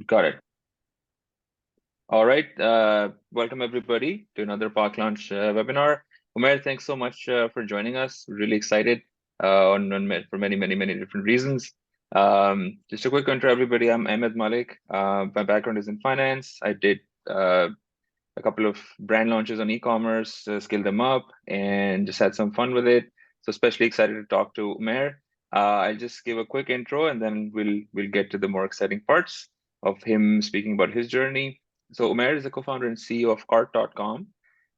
Got it. All right. Welcome everybody to another Park Launch webinar. Omair, thanks so much for joining us. Really excited for many different reasons. Just a quick intro, everybody. I'm Ahmed Malik. My background is in finance. I did a couple of brand launches on e-commerce, scaled them up, and just had some fun with it. So especially excited to talk to Omair. I'll just give a quick intro, and then we'll get to the more exciting parts of him speaking about his journey. So Omair is the co-founder and CEO of Cart.com.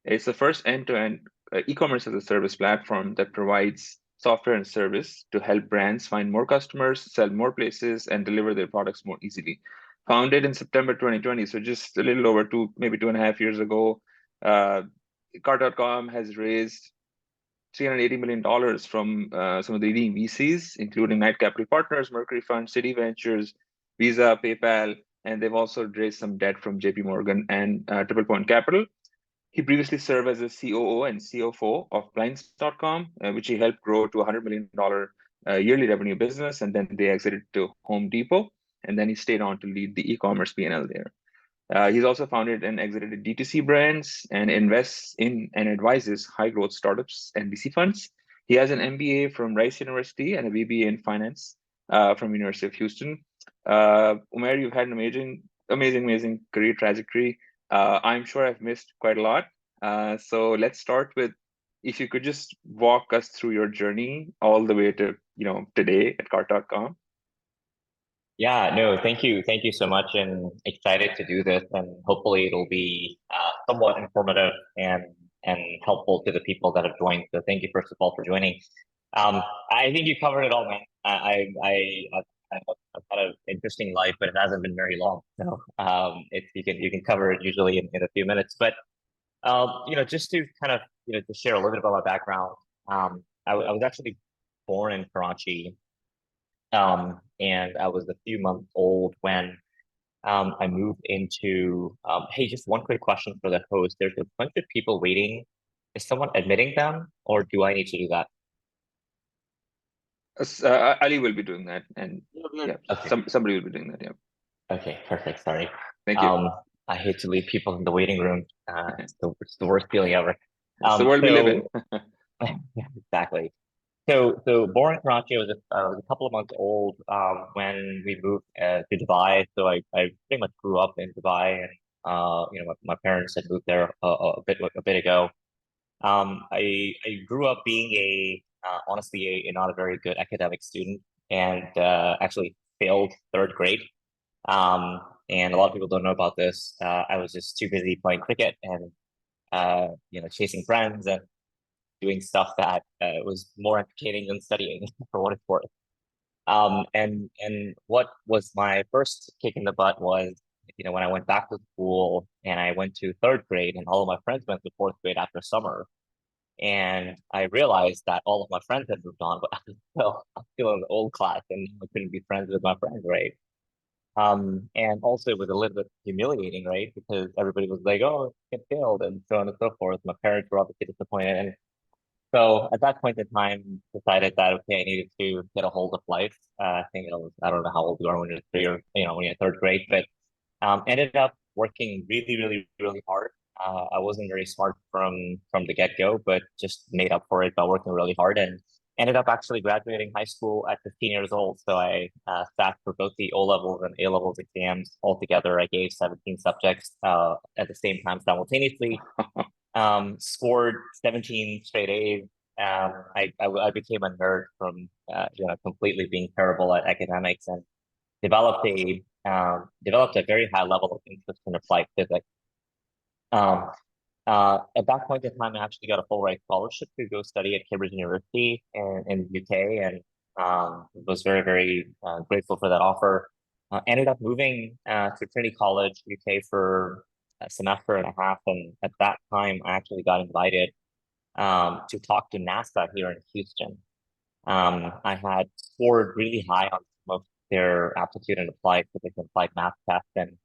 It's the first end-to-end e-commerce as a service platform that provides software and service to help brands find more customers, sell more places, and deliver their products more easily. Founded in September 2020, so just a little over maybe 2.5 years ago, Cart.com has raised $380 million from some of the leading VCs, including Knight Capital Partners, Mercury Fund, Citi Ventures, Visa, PayPal, and they've also raised some debt from JP Morgan and Triple Point Capital. He previously served as a COO and CFO of Blinds.com, which he helped grow to a $100 million yearly revenue business, and then they exited to Home Depot, and then he stayed on to lead the e-commerce P&L there. He's also founded and exited D2C brands and invests in and advises high-growth startups and VC funds. He has an MBA from Rice University and a BBA in finance from University of Houston. Omair, you've had an amazing career trajectory. I'm sure I've missed quite a lot. So let's start with, if you could just walk us through your journey all the way to today at Cart.com. Yeah, no, thank you so much, and excited to do this, and hopefully it'll be somewhat informative and helpful to the people that have joined. So thank you first of all for joining. I think you covered it all, man. I've had an interesting life, but it hasn't been very long. So you can cover it usually in a few minutes. But just to kind of to share a little bit about my background. I was actually born in Karachi, and I was a few months old when I moved into. Hey, just one quick question for the host. There's a bunch of people waiting. Is someone admitting them, or do I need to do that? Ali will be doing that, and yeah, okay. Somebody will be doing that. Yeah. Okay, perfect. Sorry. Thank you. I hate to leave people in the waiting room. It's the worst feeling ever. It's the world we live in. Exactly. So born in Karachi, I was a couple of months old when we moved to Dubai. So I pretty much grew up in Dubai, and my parents had moved there a bit ago. I grew up being honestly a not a very good academic student, and actually failed third grade. And a lot of people don't know about this. I was just too busy playing cricket and chasing friends and doing stuff that was more entertaining than studying for what it's worth. And what was my first kick in the butt was, when I went back to school and I went to third grade, and all of my friends went to fourth grade after summer. And I realized that all of my friends had moved on, but I'm still in the old class, and I couldn't be friends with my friends, right? And also it was a little bit humiliating, right? Because everybody was like, "Oh, it failed," and so on and so forth. My parents were obviously disappointed, and so at that point in time, decided that okay, I needed to get a hold of life. I think I don't know how old you are when you're three or when you're third grade, but ended up working really hard. I wasn't very smart from the get-go, but just made up for it by working really hard, and ended up actually graduating high school at 15 years old. So I sat for both the O-levels and A-levels exams altogether. I gave 17 subjects at the same time simultaneously. Scored 17 straight A's. I became a nerd from completely being terrible at academics, and developed a very high level of interest in applied physics. At that point in time, I actually got a full ride scholarship to go study at Cambridge University in the UK, and was very grateful for that offer. Ended up moving to Trinity College, UK for a semester and a half, and at that time, I actually got invited to talk to NASA here in Houston. I had scored really high on some of their aptitude and applied physics and applied math tests, and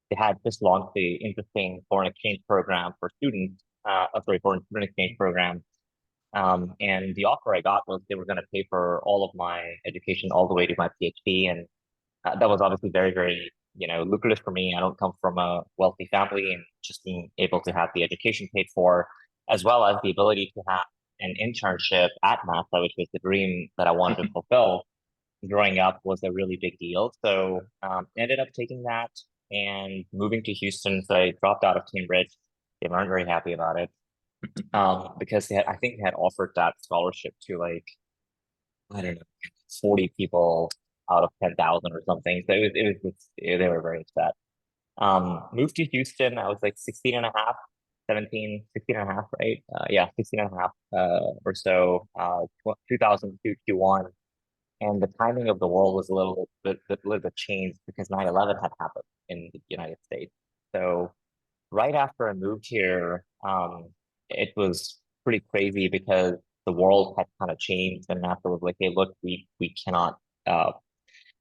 they had just launched the interesting foreign exchange program for students, foreign student exchange program. And the offer I got was they were going to pay for all of my education all the way to my PhD. And that was obviously very lucrative for me. I don't come from a wealthy family, and just being able to have the education paid for, as well as the ability to have an internship at NASA, which was the dream that I wanted to fulfill growing up, was a really big deal. So ended up taking that and moving to Houston. So I dropped out of Cambridge. They weren't very happy about it because I think they had offered that scholarship to like, I don't know, 40 people out of 10,000 or something. So they were very upset. Moved to Houston. I was like 16 and a half, 17, 16 and a half, right? Yeah, 16 and a half or so, 2002 Q1. And the timing of the world was a little bit changed because 9/11 had happened in the United States. So right after I moved here, it was pretty crazy because the world had kind of changed, and NASA was like, "Hey, look, we cannot,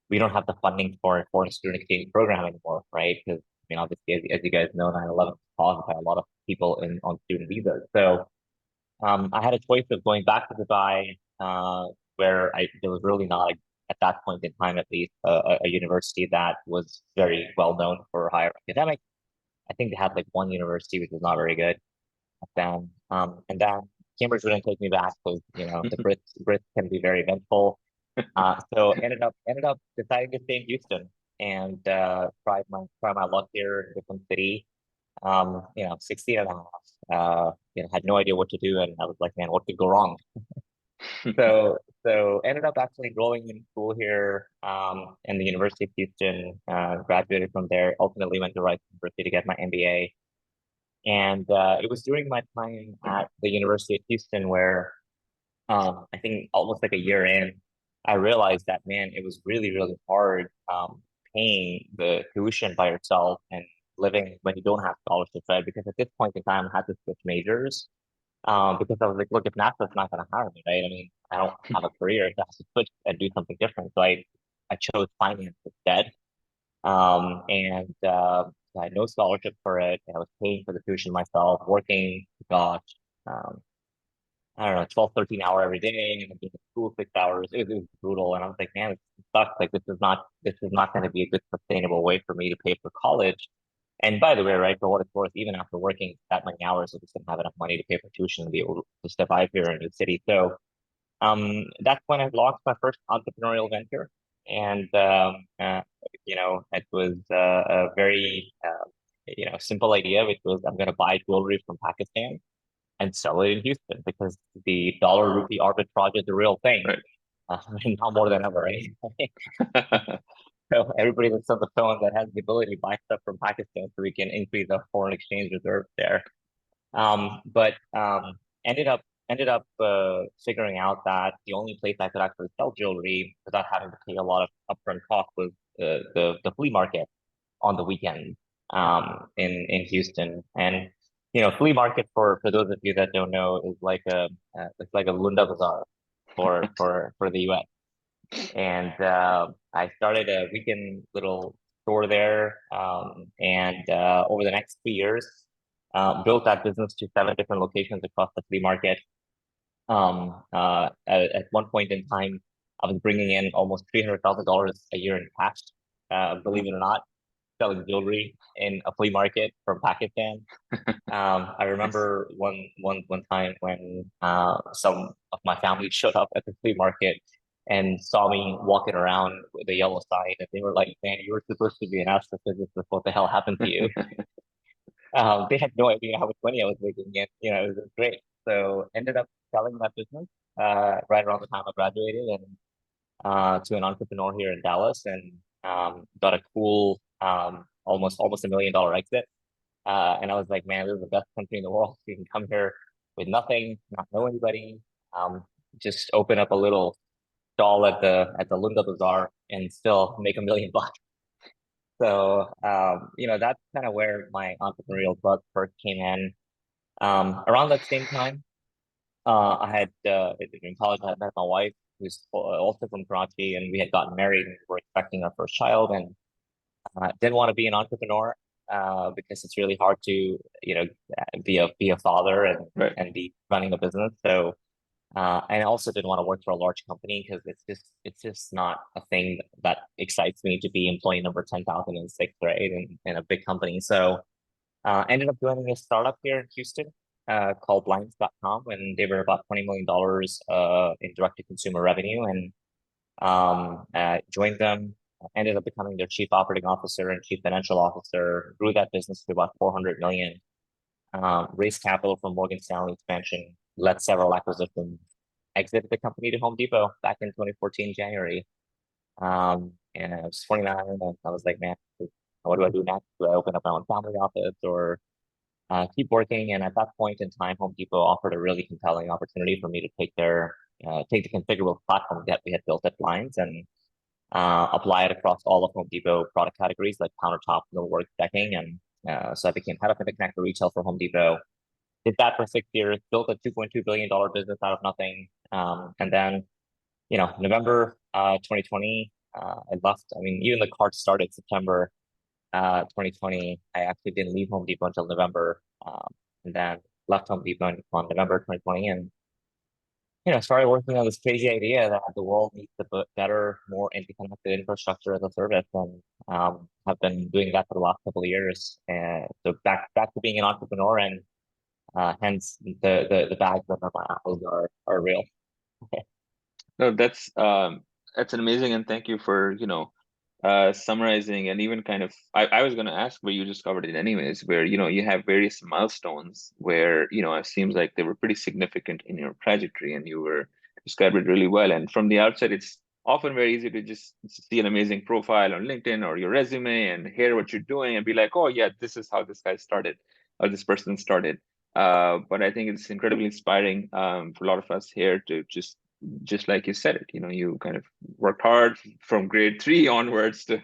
we don't have the funding for a foreign student exchange program anymore, right? Because obviously, as you guys know, 9/11 was caused by a lot of people on student visas. So I had a choice of going back to Dubai, where there was really not, at that point in time at least, a university that was very well known for higher academics. I think they had like one university which was not very good then. And then Cambridge wouldn't take me back because the Brits can be very vengeful. So ended up deciding to stay in Houston and try my luck here in a different city. 16 and a half. Had no idea what to do, and I was like, man, what could go wrong? So ended up actually enrolling in school here in the University of Houston. Graduated from there. Ultimately went to Rice University to get my MBA. And it was during my time at the University of Houston where I think almost like a year in, I realized that, man, it was really, really hard paying the tuition by yourself and living when you don't have scholarships, right? Because at this point in time, I had to switch majors because I was like, look, if NASA's not going to hire me, right? I mean, I don't have a career, so I have to switch and do something different. So I chose finance instead. And I had no scholarship for it. I was paying for the tuition myself, working, gosh, um, I don't know, 12, 13 hour every day, and then being in school 6 hours. It was brutal. And I was like, man, it sucks. Like this is not going to be a good sustainable way for me to pay for college. And by the way, right, for what it's worth, even after working that many hours, I just didn't have enough money to pay for tuition and be able to survive here in a new city. So that's when I launched my first entrepreneurial venture. And it was a very simple idea, which was I'm going to buy jewelry from Pakistan and sell it in Houston because the dollar rupee arbitrage is a real thing. Right. Now more than ever, right? So everybody that's on the phone that has the ability to buy stuff from Pakistan so we can increase our foreign exchange reserve there. But ended up figuring out that the only place I could actually sell jewelry without having to pay a lot of upfront cost was the flea market on the weekend in Houston. And flea market, for those of you that don't know, is like it's like a Lunda Bazaar for the US. And I started a weekend little store there, and over the next 3 years, built that business to 7 different locations across the flea market. At one point in time, I was bringing in almost $300,000 a year in cash, believe it or not, selling jewelry in a flea market from Pakistan. I remember one time when some of my family showed up at the flea market and saw me walking around with a yellow sign, and they were like, "Man, you were supposed to be an astrophysicist. What the hell happened to you?" They had no idea how much money I was making, and it was great. So ended up selling that business right around the time I graduated, and to an entrepreneur here in Dallas, and got a cool almost $1 million exit. And I was like, man, this is the best country in the world. You can come here with nothing, not know anybody, just open up a little stall at the Lunda Bazaar and still make $1 million. So that's kind of where my entrepreneurial bug first came in. Around that same time, I had in college I had met my wife, who's also from Karachi, and we had gotten married and we were expecting our first child, and didn't want to be an entrepreneur because it's really hard to be a father and Right. and be running a business. So And I also didn't want to work for a large company because it's just not a thing that excites me to be employee number 10,006, right? In a big company. So ended up joining a startup here in Houston called Blinds.com, and they were about $20 million in direct to consumer revenue, and joined them. Ended up becoming their chief operating officer and chief financial officer. Grew that business to about 400 million. Raised capital from Morgan Stanley expansion. Led several acquisitions. Exited the company to Home Depot back in 2014 January. And I was 29, and I was like, man, what do I do next? Do I open up my own family office or keep working? And at that point in time, Home Depot offered a really compelling opportunity for me to take the configurable platform that we had built at Blinds and apply it across all of Home Depot product categories like countertop, millwork, decking, and so I became head of interconnector retail for Home Depot. Did that for 6 years, built a $2.2 billion business out of nothing, and then November 2020, I left. I mean, even the cart started September 2020. I actually didn't leave Home Depot until November, and then left Home Depot on November 2020, and started working on this crazy idea that the world needs a better, more interconnected infrastructure as a service, and have been doing that for the last couple of years. And so back to being an entrepreneur, and hence the bags under my apples are real. No, that's an amazing, and thank you for summarizing, and even kind of I was going to ask, but you just covered it anyways, where you have various milestones where it seems like they were pretty significant in your trajectory, and you were described it really well. And from the outset, it's often very easy to just see an amazing profile on LinkedIn or your resume and hear what you're doing and be like, oh yeah, this is how this guy started or this person started. But I think it's incredibly inspiring for a lot of us here to just like you said it, you kind of worked hard from grade 3 onwards to,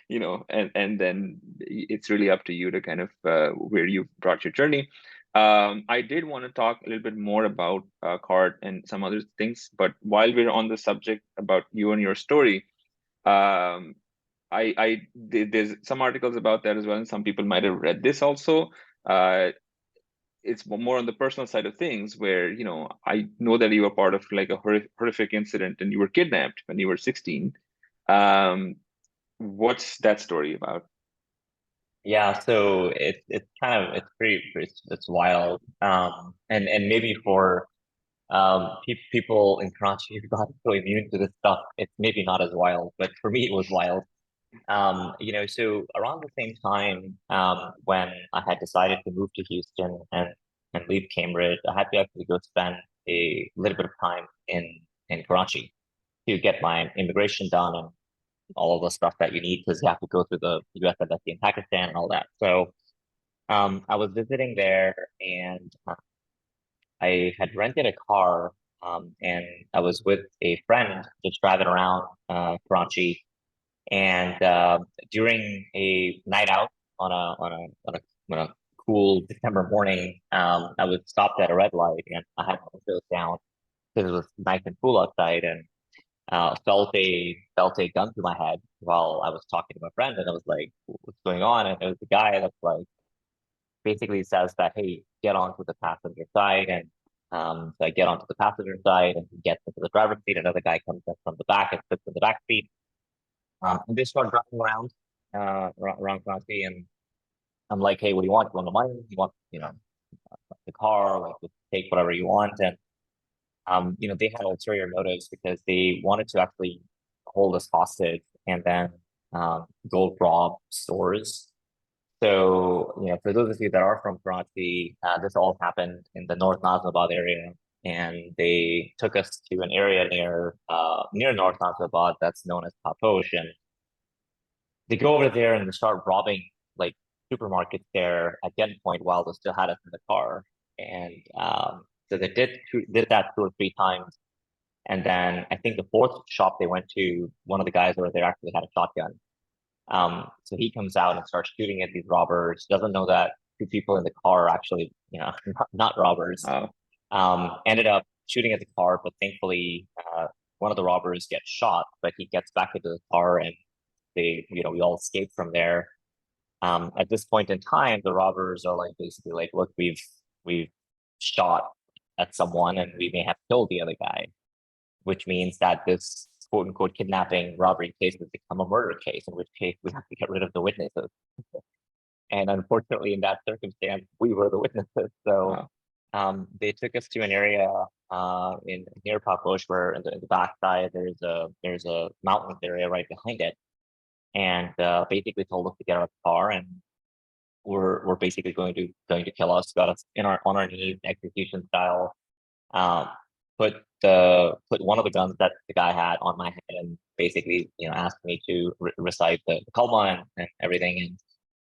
and then it's really up to you to kind of where you brought your journey. I did want to talk a little bit more about Cart and some other things, but while we're on the subject about you and your story, there's some articles about that as well, and some people might have read this also. It's more on the personal side of things where I know that you were part of like a horrific incident and you were kidnapped when you were 16. What's that story about? Yeah, so it's wild. And maybe for people in Karachi who got so immune to this stuff, it's maybe not as wild, but for me it was wild. So around the same time, when I had decided to move to Houston and leave Cambridge, I had to actually go spend a little bit of time in Karachi to get my immigration done and all of the stuff that you need because you have to go through the US embassy in Pakistan and all that. So I was visiting there, and I had rented a car, and I was with a friend just driving around Karachi. And during a night out on a cool December morning, I was stopped at a red light, and I had my windows down because it was nice and cool outside, and felt a gun to my head while I was talking to my friend, and I was like, "What's going on?" And it was the guy that's like basically says that, "Hey, get onto the passenger side," and so I get onto the passenger side, and he gets into the driver's seat. Another guy comes up from the back and sits in the back seat. And they start driving around around Karachi, and I'm like, "Hey, what do you want? You want the money? You want the car? Like, just take whatever you want." And they had ulterior motives because they wanted to actually hold us hostage and then go rob stores. So, for those of you that are from Karachi, this all happened in the North Nazimabad area, and they took us to an area near North Nazimabad that's known as Patosh, and they go over there and they start robbing like supermarkets there at gunpoint while they still had us in the car. And so they did that 2 or 3 times. And then I think the fourth shop they went to, one of the guys over there actually had a shotgun. So he comes out and starts shooting at these robbers. Doesn't know that 2 people in the car are actually, not robbers. Oh. Ended up shooting at the car, but thankfully, one of the robbers gets shot, but he gets back into the car, and we all escape from there. At this point in time, the robbers are like basically like, "Look, we've shot at someone and we may have killed the other guy, which means that this quote unquote kidnapping robbery case has become a murder case, in which case we have to get rid of the witnesses. And unfortunately, in that circumstance, we were the witnesses. So they took us to an area in near Bush, where in the backside there's a mountainous area right behind it, and basically told us to get out of the car, and we're basically going to kill us. Got us on our knees, execution style. Put one of the guns that the guy had on my head, and basically asked me to recite the kalma and everything,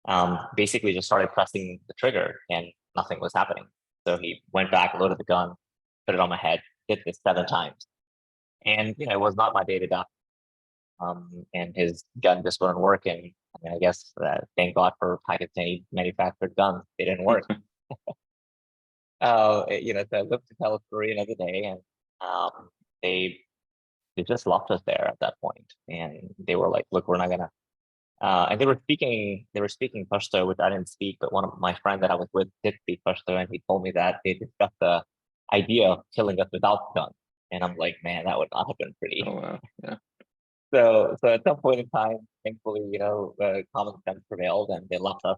and basically just started pressing the trigger, and nothing was happening. So he went back, loaded the gun, put it on my head, did this 7 times, and it was not my day to die. And his gun just wasn't working. I mean, I guess thank God for Pakistani manufactured guns; they didn't work. So I lived to tell a story another day, and they just left us there at that point, and they were like, "Look, we're not gonna." And they were speaking Pashto, which I didn't speak, but one of my friend that I was with did speak Pashto, and he told me that they discussed the idea of killing us without guns. And I'm like, man, that would not have been pretty. Oh wow, yeah. So at some point in time, thankfully, common sense prevailed, and they left us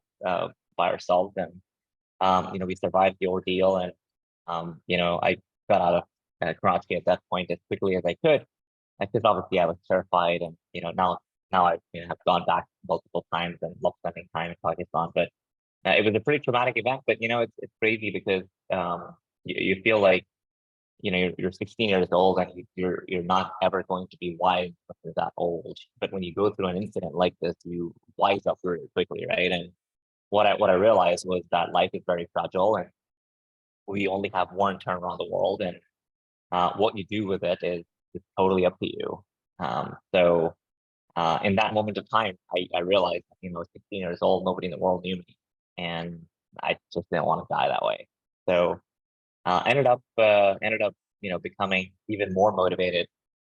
by ourselves, and we survived the ordeal, and I got out of Karachi at that point as quickly as I could, because obviously I was terrified, and now I have gone back multiple times and love spending time in Pakistan. But it was a pretty traumatic event. But it's crazy because you feel like you're 16 years old, and you're not ever going to be wise when you're that old. But when you go through an incident like this, you wise up really quickly, right? And what I realized was that life is very fragile, and we only have one turn around the world, and what you do with it is totally up to you. So in that moment of time, I realized, 16 years old, nobody in the world knew me, and I just didn't want to die that way. So ended up becoming even more motivated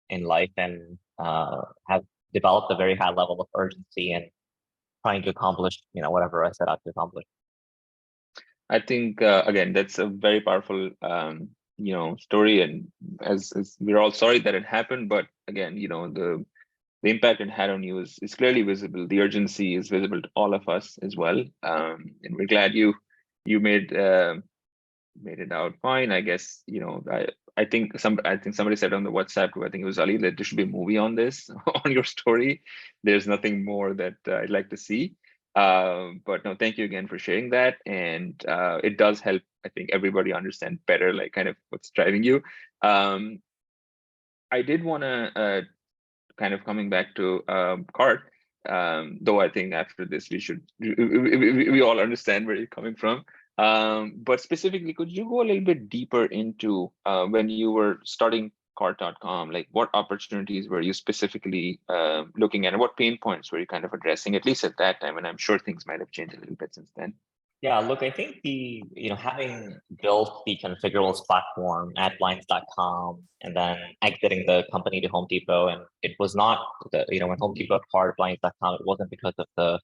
in life, and have developed a very high level of urgency and trying to accomplish whatever I set out to accomplish. I think again, that's a very powerful story, and as we're all sorry that it happened, but again, the impact it had on you is clearly visible. The urgency is visible to all of us as well, and we're glad you made it out fine. I guess I think somebody said on the WhatsApp group, I think it was Ali, that there should be a movie on this on your story. There's nothing more that I'd like to see. But no, thank you again for sharing that, and it does help, I think, everybody understand better, like kind of what's driving you. I did want to kind of coming back to Cart, though I think after this we all understand where you're coming from. But specifically, could you go a little bit deeper into when you were starting Cart.com, like what opportunities were you specifically looking at, and what pain points were you kind of addressing, at least at that time? And I'm sure things might have changed a little bit since then. Yeah, look, I think having built the configurables platform at blinds.com and then exiting the company to Home Depot, and it was not when Home Depot acquired blinds.com, it wasn't because of the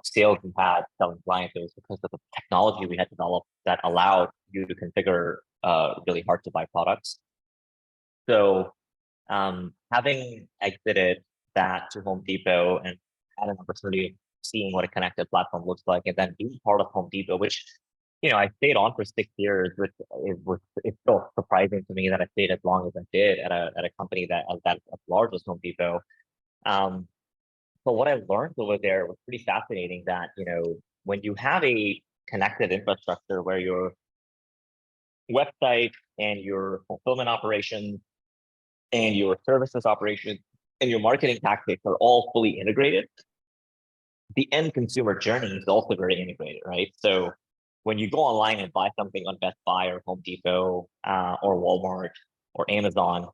sales we had selling blinds. It was because of the technology we had developed that allowed you to configure really hard to buy products. So having exited that to Home Depot and had an opportunity of seeing what a connected platform looks like, and then being part of Home Depot, which I stayed on for 6 years, which it's still surprising to me that I stayed as long as I did at a company that as large as Home Depot. But what I learned over there was pretty fascinating. That when you have a connected infrastructure where your website and your fulfillment operations and your services operations and your marketing tactics are all fully integrated, the end consumer journey is also very integrated, right? So when you go online and buy something on Best Buy or Home Depot or Walmart or Amazon,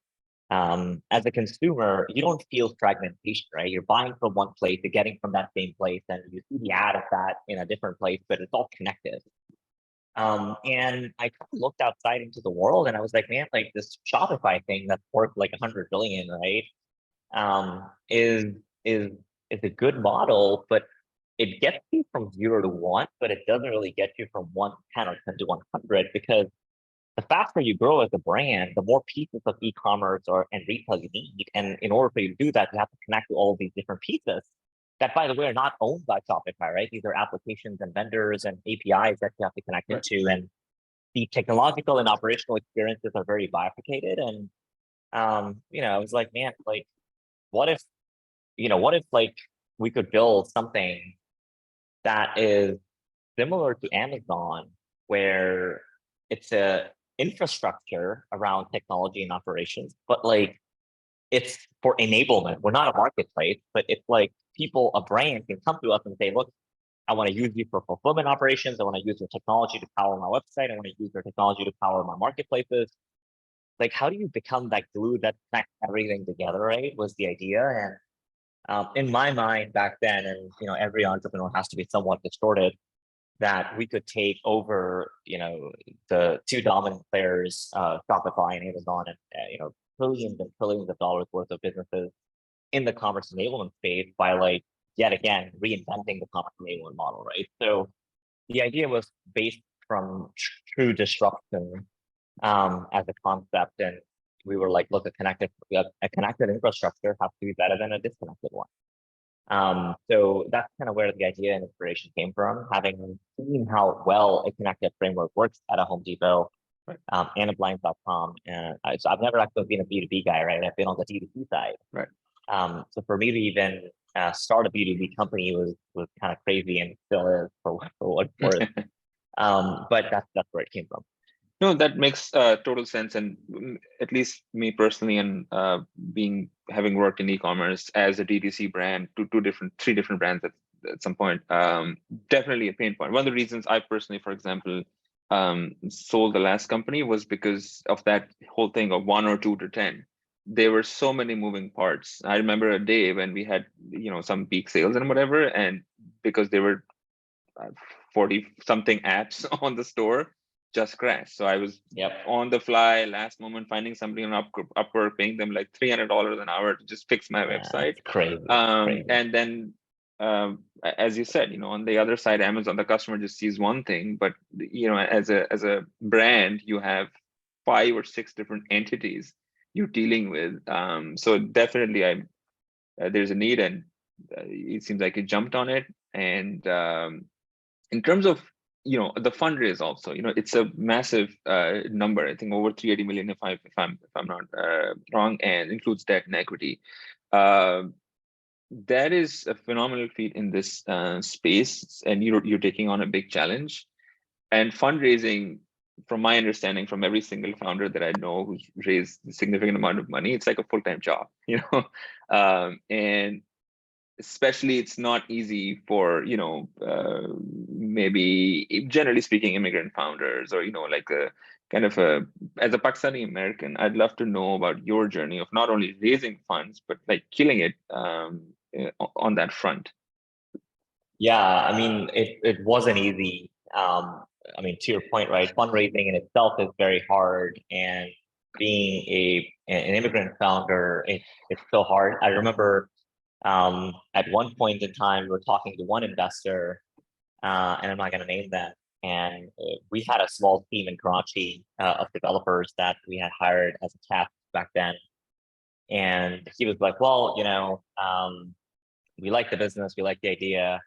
as a consumer, you don't feel fragmentation, right? You're buying from one place, you're getting from that same place, and you see the ad of that in a different place, but it's all connected. And I kind of looked outside into the world, and I was like, man, like this Shopify thing that's worth like 100 billion, right? Is a good model, but it gets you from 0 to 1, but it doesn't really get you from 10 or 10 to 100, because the faster you grow as a brand, the more pieces of e-commerce and retail you need. And in order for you to do that, you have to connect to all of these different pieces that, by the way, are not owned by Shopify, right? These are applications and vendors and APIs that you have to connect into. And the technological and operational experiences are very bifurcated. And, I was like, man, like, what if like we could build something that is similar to Amazon, where it's a infrastructure around technology and operations, but like it's for enablement. We're not a marketplace, but it's like a brand can come to us and say, look, I want to use you for fulfillment operations. I want to use your technology to power my website. I want to use your technology to power my marketplaces. Like, how do you become that glue that connects everything together, right? Was the idea. And in my mind back then, and every entrepreneur has to be somewhat distorted, that we could take over, the two dominant players, Shopify and Amazon, and trillions and trillions of dollars worth of businesses in the commerce enablement space by, like, yet again reinventing the commerce enablement model, right? So the idea was based from true disruption as a concept, and we were like, look, a connected infrastructure has to be better than a disconnected one. So that's kind of where the idea and inspiration came from, having seen how well a connected framework works at a Home Depot, and at blinds.com. And so I've never actually been a B2B guy, right? I've been on the D2C side. Right. So for me to even start a B2B company was kind of crazy, and still is for what it's worth. But that's where it came from. No, that makes total sense. And at least me personally, and having worked in e-commerce as a DTC brand, three different brands at some point, definitely a pain point. One of the reasons I personally, for example, sold the last company was because of that whole thing of 1 or 2 to 10. There were so many moving parts. I remember a day when we had, some peak sales and whatever, and because there were 40 something apps on the store, just crashed. So I was on the fly, last moment, finding somebody on Upwork, paying them like $300 an hour to just fix my website. Crazy. And then, as you said, on the other side, Amazon, the customer just sees one thing, but as a brand, you have 5 or 6 different entities you're dealing with. So definitely, there's a need, and it seems like you jumped on it. And in terms of the fundraise also, it's a massive number. I think over 380 million, if I'm not wrong, and includes debt and equity. That is a phenomenal feat in this space, and you're taking on a big challenge. And fundraising, from my understanding, from every single founder that I know who's raised a significant amount of money, it's like a full-time job, and especially it's not easy for maybe, generally speaking, immigrant founders, or like a kind of as a Pakistani American, I'd love to know about your journey of not only raising funds but like killing it on that front. Yeah, I mean, it wasn't easy. I mean, to your point, right? Fundraising in itself is very hard, and being an immigrant founder, it's so hard. I remember at one point in time, we were talking to one investor, and I'm not going to name them. And we had a small team in Karachi of developers that we had hired as a test back then. And he was like, well, we like the business, we like the idea,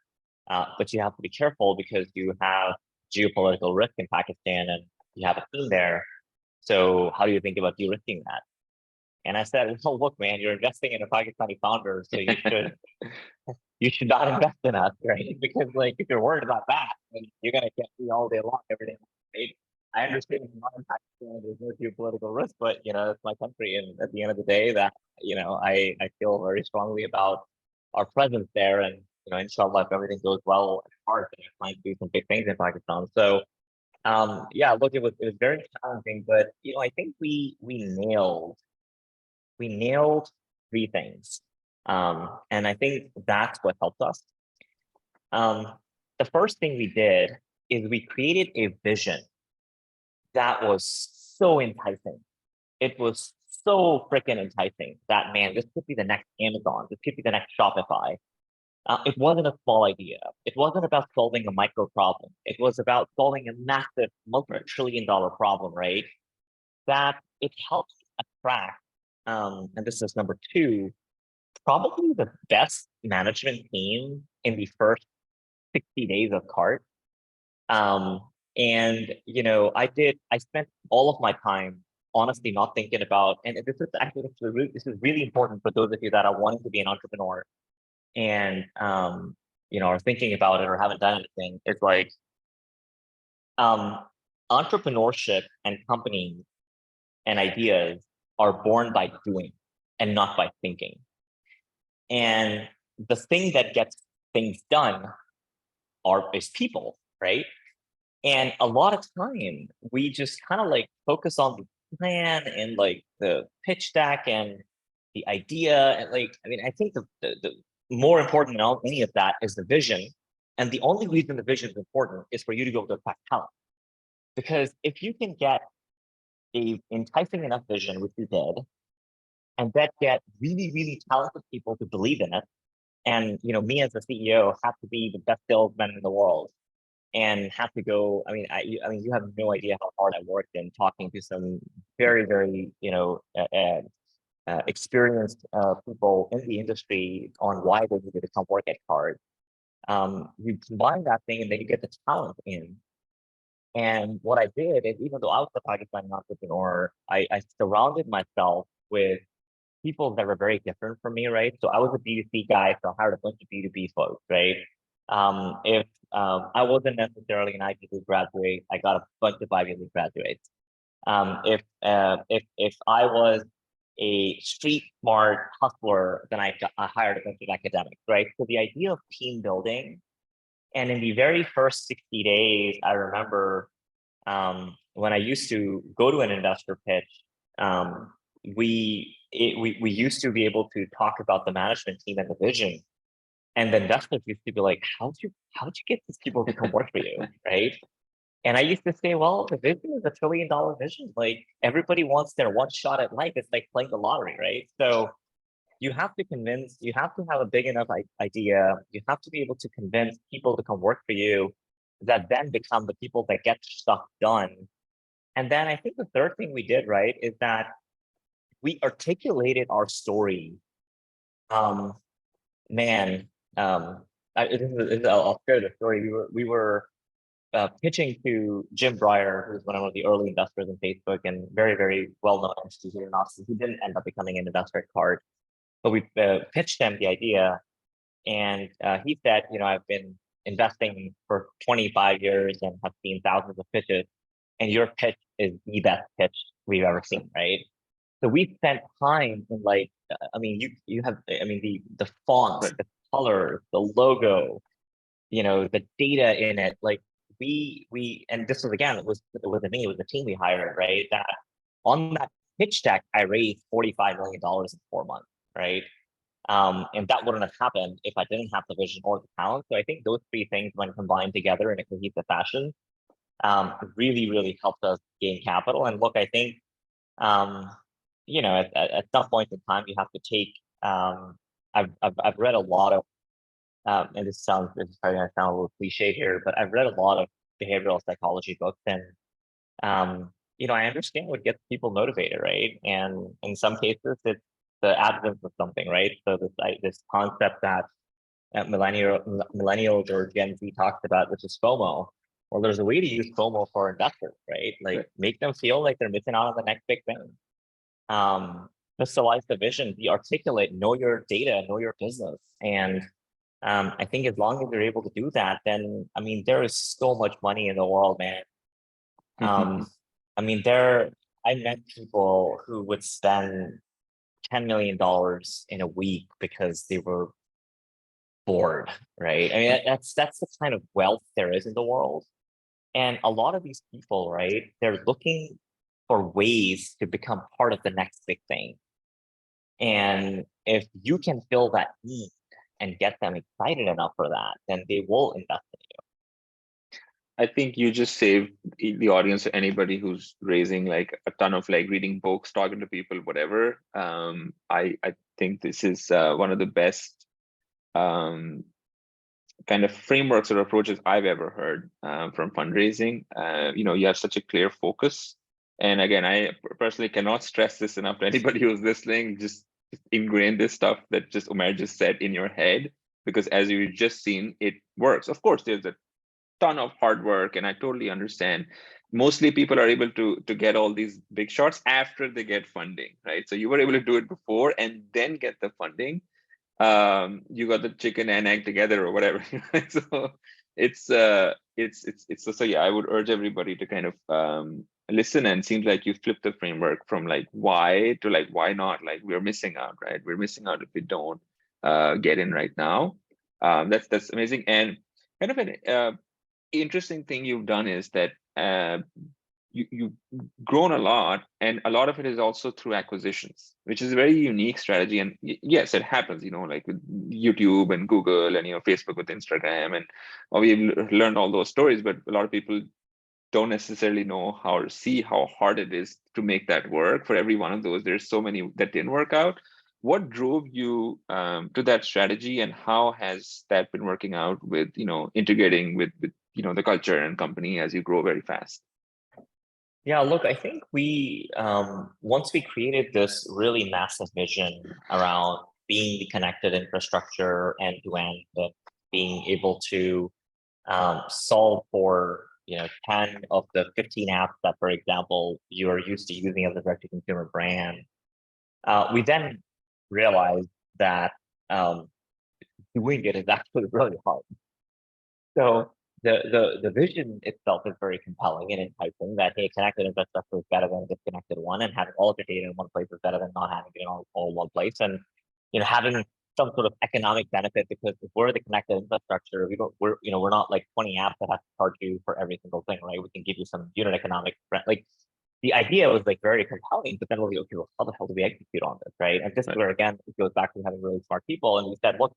but you have to be careful because you have geopolitical risk in Pakistan and you have a team there. So how do you think about de-risking that? And I said, well, look, man, you're investing in a Pakistani founder, so you should not invest in us, right? Because like, if you're worried about that, then you're gonna get me all day long, every day, right? I understand not in Pakistan, there's no geopolitical risk, but it's my country, and at the end of the day, that I feel very strongly about our presence there, and inshallah, if everything goes well at heart, I might do some big things in Pakistan. So yeah, look, it was very challenging, but I think we nailed 3 things. And I think that's what helped us. The first thing we did is we created a vision that was so enticing. It was so freaking enticing that, man, this could be the next Amazon. This could be the next Shopify. It wasn't a small idea. It wasn't about solving a micro problem. It was about solving a massive multi-trillion-dollar problem, right? that it helps attract, and this is number two, probably the best management team in the first 60 days of cart. And I spent all of my time honestly not thinking about, and this is actually this is really important for those of you that are wanting to be an entrepreneur and are thinking about it or haven't done anything. It's like entrepreneurship and companies and ideas are born by doing and not by thinking. And the thing that gets things done is people, right? And a lot of time we just kind of like focus on the plan and like the pitch deck and the idea. And like, I mean, I think the more important than any of that is the vision. And the only reason the vision is important is for you to be able to attract talent. Because if you can get a enticing enough vision, which you did, and that get really, really talented people to believe in it. And me as the CEO have to be the best salesman in the world and have to go. I mean, you have no idea how hard I worked in talking to some very, very, experienced people in the industry on why they needed to come work at Card. You combine that thing and then you get the talent in. And what I did is, even though I was a Pakistani entrepreneur, I surrounded myself with people that were very different from me, right? So I was a B2C guy, so I hired a bunch of B2B folks, right? If I wasn't necessarily an Ivy League graduate, I got a bunch of Ivy League graduates. If I was a street smart hustler, then I hired a bunch of academics, right? So the idea of team building, and in the very first 60 days, I remember when I used to go to an investor pitch, we used to be able to talk about the management team and the vision, and the investors used to be like, how'd you get these people to come work for you, right? And I used to say, well, the vision is $1 trillion vision. Like, everybody wants their one shot at life. It's like playing the lottery, right? So you have to have a big enough idea. You have to be able to convince people to come work for you, that then become the people that get stuff done. And then I think the third thing we did, right, is that we articulated our story. Man, I'll share the story. We were pitching to Jim Breyer, who's one of the early investors in Facebook and very, very well-known entity here in Austin. He didn't end up becoming an investor at Card, but we pitched him the idea, and he said, I've been investing for 25 years and have seen thousands of pitches, and your pitch is the best pitch we've ever seen, right? So we spent time in you have, the fonts, right, the colors, the logo, the data in it. Like and this was, again, it wasn't me, it was the team we hired, right? That on that pitch deck, I raised $45 million in 4 months, right? And that wouldn't have happened if I didn't have the vision or the talent. So I think those three things, when combined together in a cohesive fashion, really, really helped us gain capital. And look, I think, at some point in time, you have to take. I've read a lot of, and this is probably gonna sound a little cliche here, but I've read a lot of behavioral psychology books, and I understand what gets people motivated, right? And in some cases, it's the absence of something, right? So this concept that millennials or Gen Z talks about, which is FOMO. Well, there's a way to use FOMO for investors, right? Like, make them feel like they're missing out on the next big thing. Crystallize the vision, be articulate, know your data, know your business. And I think as long as you're able to do that, then, there is so much money in the world, man. I met people who would spend $10 million in a week because they were bored, right? That's the kind of wealth there is in the world. And a lot of these people, right, they're looking for ways to become part of the next big thing. And if you can fill that need and get them excited enough for that, then they will invest in you. I think you just saved the audience, anybody who's raising like a ton of reading books, talking to people, whatever. I think this is one of the best kind of frameworks or approaches I've ever heard from fundraising. You have such a clear focus And again, I personally cannot stress this enough to anybody who's listening. Just ingrain this stuff that just Omair just said in your head, because as you've just seen, it works. Of course, there's a ton of hard work, and I totally understand. Mostly people are able to get all these big shots after they get funding, right? So you were able to do it before and then get the funding. You got the chicken and egg together or whatever. So it's so yeah, I would urge everybody to kind of listen, and seems like you flipped the framework from like why to like why not. Like we're missing out, right? We're missing out if we don't get in right now. That's amazing. And kind of an interesting thing you've done is that you've grown a lot, and a lot of it is also through acquisitions, which is a very unique strategy. And yes, it happens, like with YouTube and Google and Facebook with Instagram, and we've learned all those stories, but a lot of people don't necessarily know how or see how hard it is to make that work. For every one of those, there's so many that didn't work out. What drove you to that strategy, and how has that been working out with integrating with the culture and company as you grow very fast? Yeah, look, I think we once we created this really massive vision around being the connected infrastructure end to end, being able to solve for 10 of the 15 apps that, for example, you are used to using as a direct-to-consumer brand. We then realized that doing it is actually really hard. So the vision itself is very compelling and enticing, that hey, connected infrastructure is better than a disconnected one, and having all of your data in one place is better than not having it all in one place. And having some sort of economic benefit, because if we're the connected infrastructure, we're not like 20 apps that have to charge you for every single thing, right? We can give you some unit economics. Like the idea was like very compelling, but then we'll be okay, well, how the hell do we execute on this, right? And this is where, again, it goes back to having really smart people. And we said, look,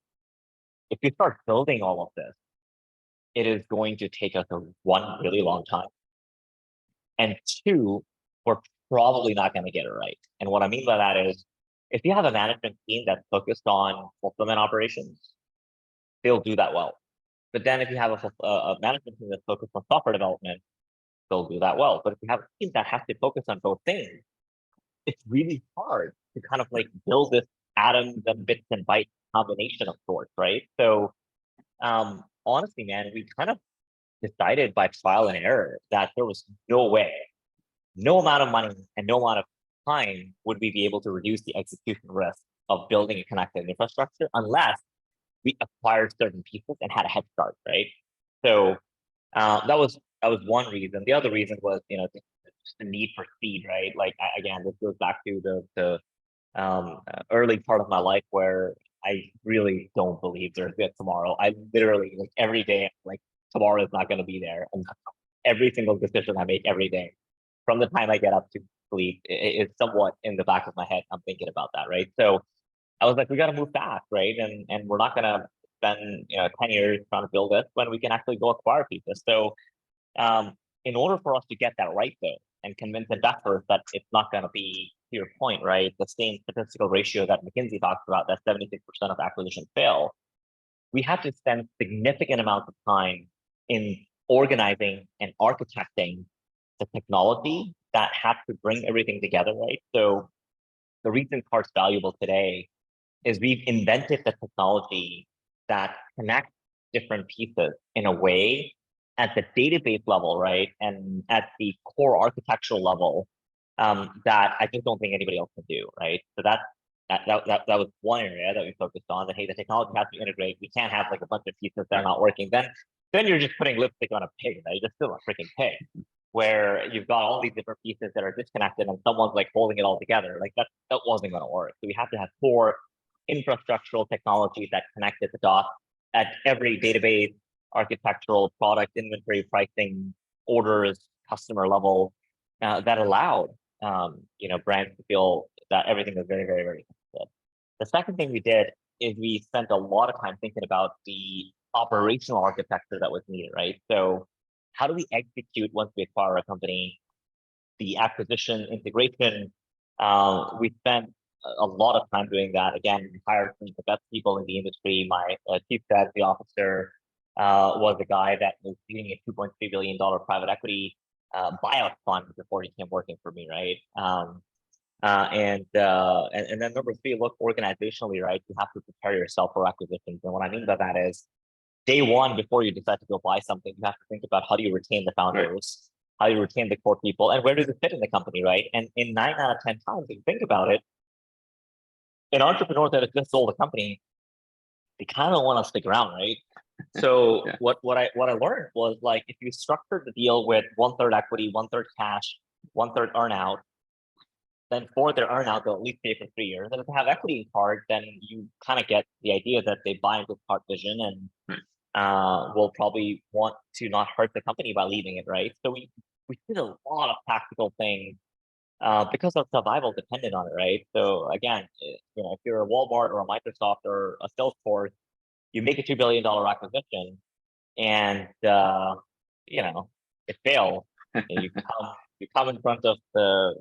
if you start building all of this, it is going to take us one, really long time. And two, we're probably not going to get it right. And what I mean by that is, if you have a management team that's focused on fulfillment operations, they'll do that well. But then if you have a management team that's focused on software development, they'll do that well. But if you have a team that has to focus on both things, it's really hard to kind of like build this atoms and bits and bytes combination of sorts, right? So honestly, man, we kind of decided by trial and error that there was no way, no amount of money and no amount of time would we be able to reduce the execution risk of building a connected infrastructure unless we acquired certain pieces and had a head start, right? So that was one reason. The other reason was, just the need for speed, right? Like again, this goes back to the early part of my life where I really don't believe there's a tomorrow. I literally, like, every day, like, tomorrow is not going to be there. And every single decision I make every day, from the time I get up to sleep, is somewhat in the back of my head. I'm thinking about that, right? So I was like, we got to move fast, right? And we're not going to spend 10 years trying to build this when we can actually go acquire pieces. So in order for us to get that right, though, and convince investors that it's not going to be, to your point, right, the same statistical ratio that McKinsey talks about, that 76% of acquisitions fail, we had to spend significant amounts of time in organizing and architecting the technology that had to bring everything together, right? So the reason Cart's valuable today is we've invented the technology that connects different pieces in a way at the database level, right, and at the core architectural level, that I just don't think anybody else can do, right? So that was one area that we focused on. That hey, the technology has to integrate. We can't have like a bunch of pieces that are not working. Then you're just putting lipstick on a pig, right? You're just still a freaking pig, where you've got all these different pieces that are disconnected, and someone's like holding it all together. Like that wasn't going to work. So we have to have core infrastructural technology that connected the dots at every database, architectural, product, inventory, pricing, orders, customer level, that allowed brands to feel that everything was very, very, very good. The second thing we did is we spent a lot of time thinking about the operational architecture that was needed, right? So how do we execute once we acquire a company, the acquisition, integration? We spent a lot of time doing that. Again, we hired some of the best people in the industry. My chief strategy officer was a guy that was leading a $2.3 billion private equity buyout fund before he came working for me, right? And then number three, look organizationally, right? You have to prepare yourself for acquisitions. And what I mean by that is day one, before you decide to go buy something, you have to think about how do you retain the founders, how do you retain the core people, and where does it fit in the company, right? And in 9 out of 10 times, if you think about it, an entrepreneur that has just sold a company, they kind of want to stick around, right? So what I learned was, like, if you structure the deal with 1/3 equity, 1/3 cash, 1/3 earnout, then for their earnout, they'll at least pay for 3 years. And if they have equity in part, then you kind of get the idea that they buy into part vision and will probably want to not hurt the company by leaving it, right? So we did a lot of tactical things because of survival depended on it, right? So again, if you're a Walmart or a Microsoft or a Salesforce, you make a $2 billion acquisition and it fails. And you come in front of the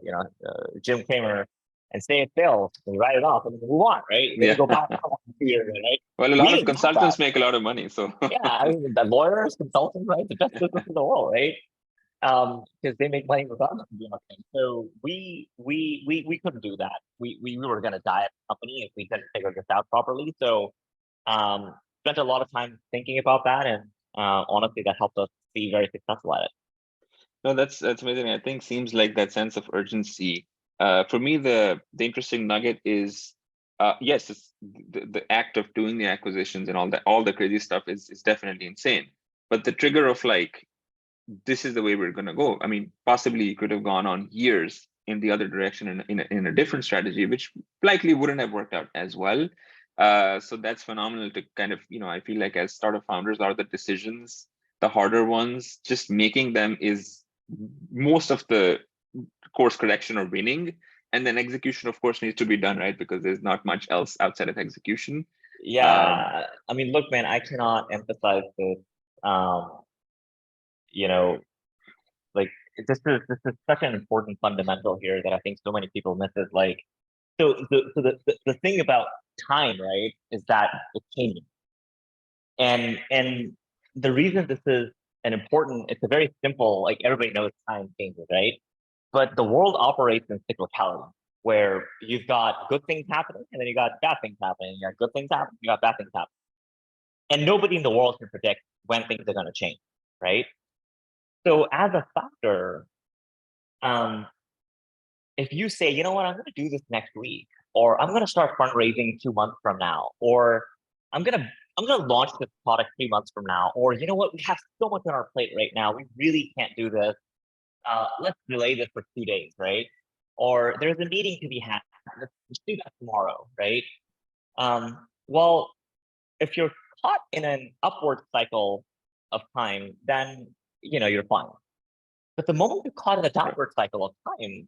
Jim Cramer and say it fails, and you write it off and move on, right? Then you go back 2 years, right? Well, a lot of consultants make a lot of money, so yeah, I mean, the lawyers, consultants, right? The best business in the world, right? Because they make money regardless of doing nothing. So we couldn't do that. We were going to die at the company if we couldn't figure this out properly. So spent a lot of time thinking about that, and honestly, that helped us be very successful at it. No, that's amazing. I think seems like that sense of urgency. For me, the interesting nugget is, yes, it's the act of doing the acquisitions and all the crazy stuff is definitely insane. But the trigger of, like, this is the way we're going to go. I mean, possibly you could have gone on years in the other direction in a different strategy, which likely wouldn't have worked out as well. So that's phenomenal to kind of, I feel like as startup founders, are the decisions the harder ones. Just making them is most of the course correction or winning, and then execution, of course, needs to be done, right? Because there's not much else outside of execution. Yeah, I mean, look, man, I cannot emphasize this. Like, this is such an important fundamental here that I think so many people miss it. Like, so the thing about time, right, is that it's changing, and the reason this is it's a very simple, like, everybody knows time changes, right? But the world operates in cyclicality, where you've got good things happening, and then you got bad things happening. You got good things happening, you got bad things happening. And nobody in the world can predict when things are going to change, right? So as a factor, if you say, you know what, I'm going to do this next week, or I'm going to start fundraising 2 months from now, or I'm going to launch this product 3 months from now, or you know what, we have so much on our plate right now, we really can't do this. Let's delay this for 2 days, right? Or there's a meeting to be had. Let's do that tomorrow, right? Well, if you're caught in an upward cycle of time, then you're fine. But the moment you're caught in a downward cycle of time,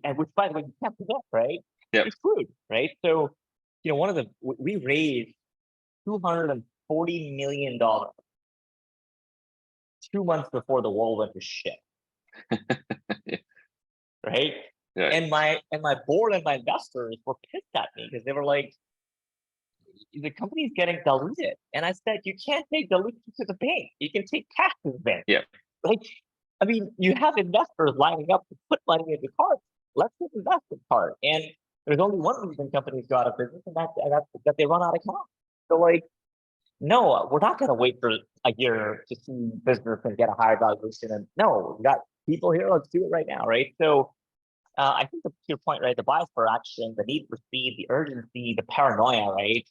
and which, by the way, you can't predict, right? Yep. You're screwed, right? So, we raised $240 million 2 months before the world went to shit. Right? Yeah. And my board and my investors were pissed at me because they were like, the company's getting diluted. And I said, you can't take dilution to the bank. You can take cash to the bank. Yeah. Like, I mean, you have investors lining up to put money into cards. Let's just invest in card. And there's only one reason companies go out of business, and that's that they run out of cash. So, like, no, we're not going to wait for a year to see business and get a higher valuation. And no, we got people here. Let's do it right now, right? So I think to your point, right, the bias for action, the need for speed, the urgency, the paranoia, right?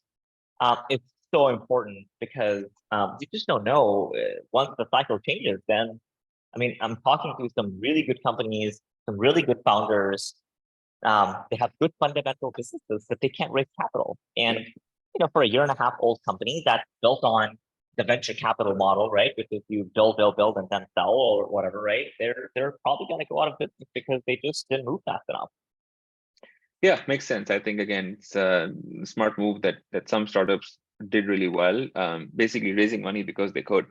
It's so important because you just don't know once the cycle changes. Then, I mean, I'm talking to some really good companies, some really good founders. They have good fundamental businesses, but they can't raise capital. And for a 1.5-year old company that's built on the venture capital model, right? Which is you build, and then sell or whatever, right? They're probably going to go out of business because they just didn't move fast enough. Yeah, makes sense. I think, again, it's a smart move that some startups did really well, basically raising money because they could,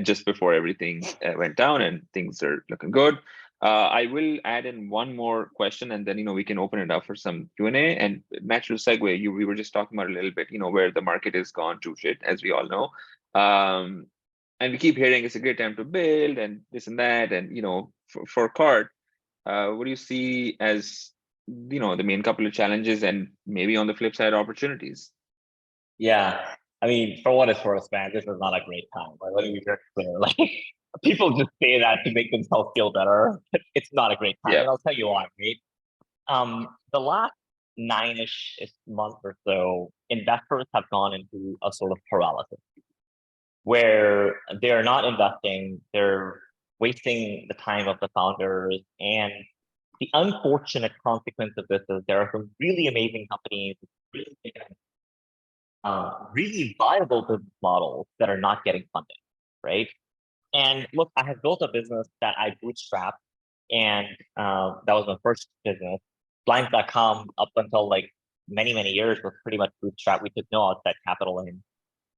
just before everything went down, and things are looking good. I will add in one more question, and then we can open it up for some Q&A. And natural segue, we were just talking about a little bit, where the market has gone to shit, as we all know. and we keep hearing it's a great time to build and this and that, and for Cart, what do you see as the main couple of challenges, and maybe on the flip side, opportunities? Yeah, I mean, for what it's worth, man, this is not a great time. Like, let me be very clear. Like, people just say that to make themselves feel better. But it's not a great time, Yeah. and I'll tell you why. Right? The last 9-ish month or so, investors have gone into a sort of paralysis where they're not investing, they're wasting the time of the founders. And the unfortunate consequence of this is there are some really amazing companies, really, really viable business models that are not getting funded, right? And look, I have built a business that I bootstrapped, and that was my first business. Blinds.com, up until like many, many years, was pretty much bootstrapped. We took no outside capital in.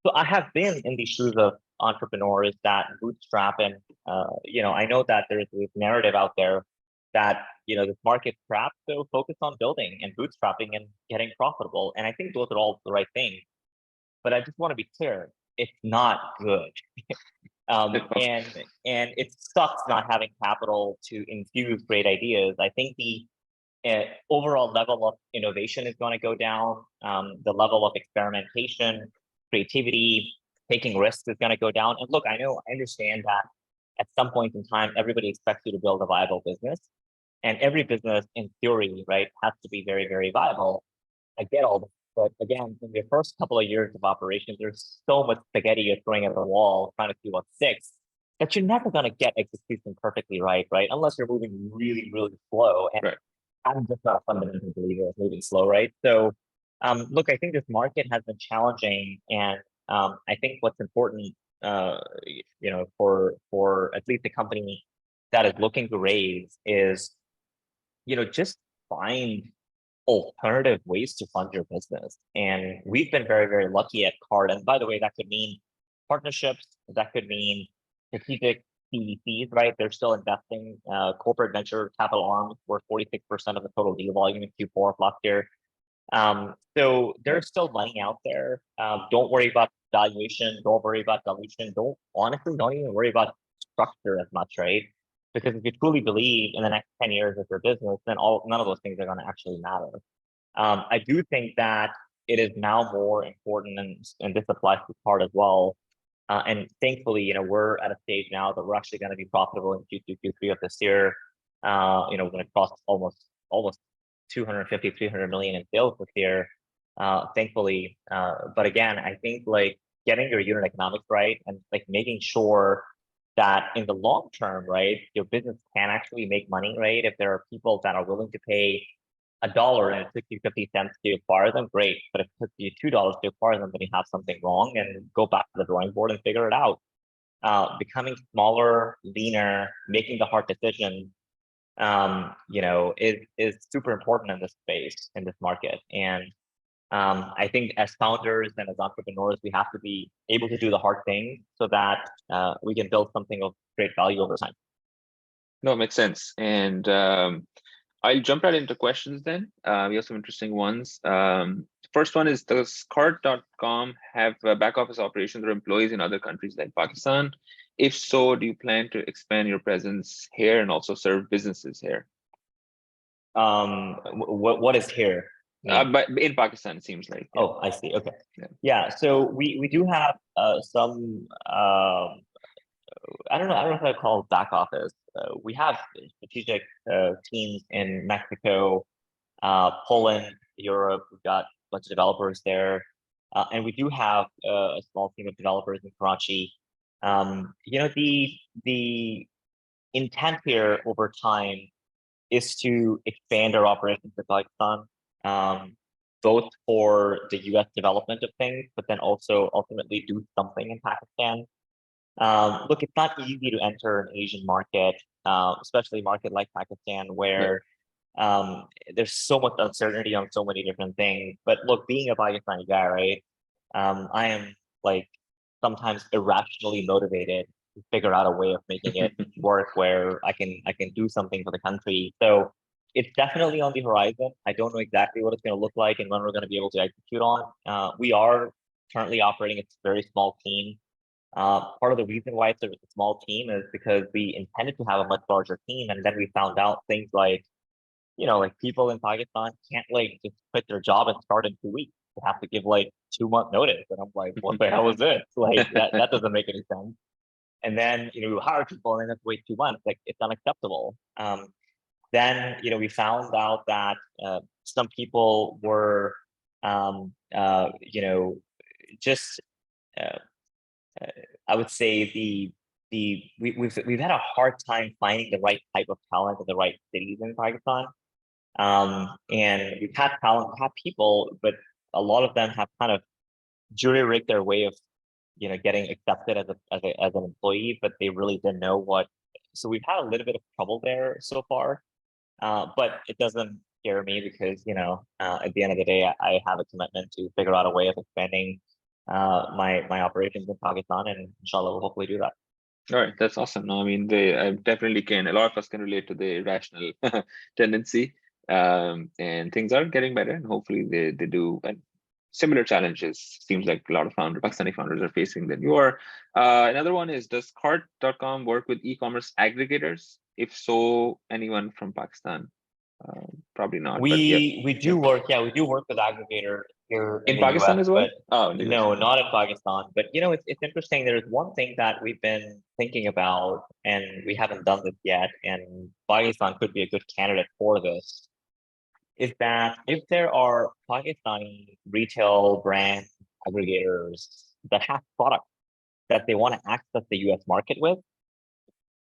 So I have been in the shoes of entrepreneurs that bootstrap, and I know that there's this narrative out there that this market's trapped, so focus on building and bootstrapping and getting profitable. And I think those are all the right things. But I just want to be clear, it's not good. And it sucks not having capital to infuse great ideas. I think the overall level of innovation is going to go down. The level of experimentation, creativity, taking risks is going to go down. And look, I understand that at some point in time, everybody expects you to build a viable business, and every business, in theory, right, has to be very, very viable. I get all this, but again, in the first couple of years of operation, there's so much spaghetti you're throwing at the wall, trying to see what sticks, that you're never going to get execution perfectly right? Unless you're moving really, really slow. And Right. I'm just not a fundamental believer of moving slow, right? So, look, I think this market has been challenging, and I think what's important, for at least a company that is looking to raise is, just find alternative ways to fund your business. And we've been very, very lucky at Card. And by the way, that could mean partnerships, that could mean strategic CVCs, right? They're still investing. Corporate venture capital arms were 46% of the total deal volume in Q4 of last year. So there's still money out there. Don't worry about valuation. Don't worry about dilution. Don't even worry about structure as much, right? Because if you truly believe in the next 10 years of your business, then none of those things are going to actually matter. I do think that it is now more important, and this applies to Card as well. And thankfully, we're at a stage now that we're actually going to be profitable in Q2, Q3 of this year. We're going to cross almost 250, 300 million in sales this year, thankfully. But again, I think like getting your unit economics right, and like making sure that in the long term, right, your business can actually make money, right? If there are people that are willing to pay $1 and it took you 50 cents to acquire them, great. But if it took you $2 to acquire them, then you have something wrong, and go back to the drawing board and figure it out. Becoming smaller, leaner, making the hard decisions, is super important in this space, in this market. And I think as founders and as entrepreneurs, we have to be able to do the hard things so that we can build something of great value over time. No, it makes sense. And I'll jump right into questions then. We have some interesting ones. First one is, does Cart.com have back office operations or employees in other countries like Pakistan? If so, do you plan to expand your presence here and also serve businesses here? What is here? But in Pakistan, it seems like. Yeah. Oh, I see. Okay. Yeah. So we do have some. I don't know if I call it back office. We have strategic teams in Mexico, Poland, Europe. We've got a bunch of developers there, and we do have a small team of developers in Karachi. The intent here over time is to expand our operations in Pakistan, both for the US development of things, but then also ultimately do something in Pakistan. Look, it's not easy to enter an Asian market, especially a market like Pakistan, where there's so much uncertainty on so many different things. But look, being a Pakistani guy, right, I am like sometimes irrationally motivated to figure out a way of making it work where I can do something for the country. So it's definitely on the horizon. I don't know exactly what it's going to look like and when we're going to be able to execute on. We are currently operating a very small team Part of the reason why it's a small team is because we intended to have a much larger team, and then we found out things like, like people in Pakistan can't like just quit their job and start in 2 weeks. They have to give like 2 month notice, and I'm like, what the hell is this? Like that doesn't make any sense. And then you hire people and then have to wait 2 months. Like it's unacceptable. Then we found out that some people were just uh, I would say we've had a hard time finding the right type of talent in the right cities in Pakistan. And we've had talent, we've had people, but a lot of them have kind of jury-rigged their way of getting accepted as an employee, but they really didn't know what. So we've had a little bit of trouble there so far, but it doesn't scare me because at the end of the day, I have a commitment to figure out a way of expanding my operations in Pakistan, and inshallah, we'll hopefully do that. All right, that's awesome. No, I mean, I definitely can. A lot of us can relate to the irrational tendency, and things are getting better, and hopefully they do. And similar challenges seems like a lot of Pakistani founders are facing that you are. Another one is, does Cart.com work with e-commerce aggregators? If so, anyone from Pakistan? Probably not. But yeah, We do work, we do work with aggregators here in in the Pakistan US, as well. but Oh, in the US. no, not in Pakistan. But it's interesting. There's one thing that we've been thinking about, and we haven't done this yet, and Pakistan could be a good candidate for this, is that if there are Pakistani retail brand aggregators that have products that they want to access the US market with,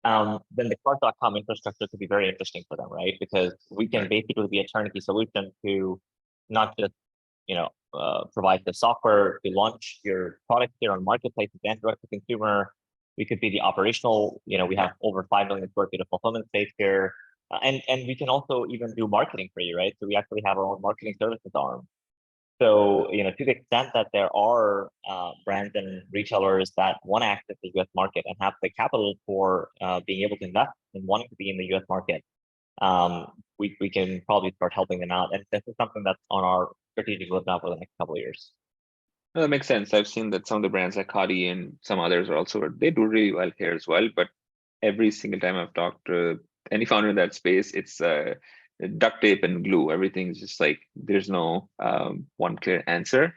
then the cart.com infrastructure could be very interesting for them, right? Because we can basically be a turnkey solution to not just, provide the software to launch your product here on marketplaces and direct to consumer. We could be the operational, we have over 5 million square feet of fulfillment space here. And we can also even do marketing for you, right? So we actually have our own marketing services arm. So, to the extent that there are brands and retailers that want to access the US market and have the capital for being able to invest and wanting to be in the US market, we can probably start helping them out. And this is something that's on our strategic roadmap for the next couple of years. No, that makes sense. I've seen that some of the brands like Khadi and some others are also, they do really well here as well. But every single time I've talked to any founder in that space, it's duct tape and glue. Everything's just like, there's no one clear answer.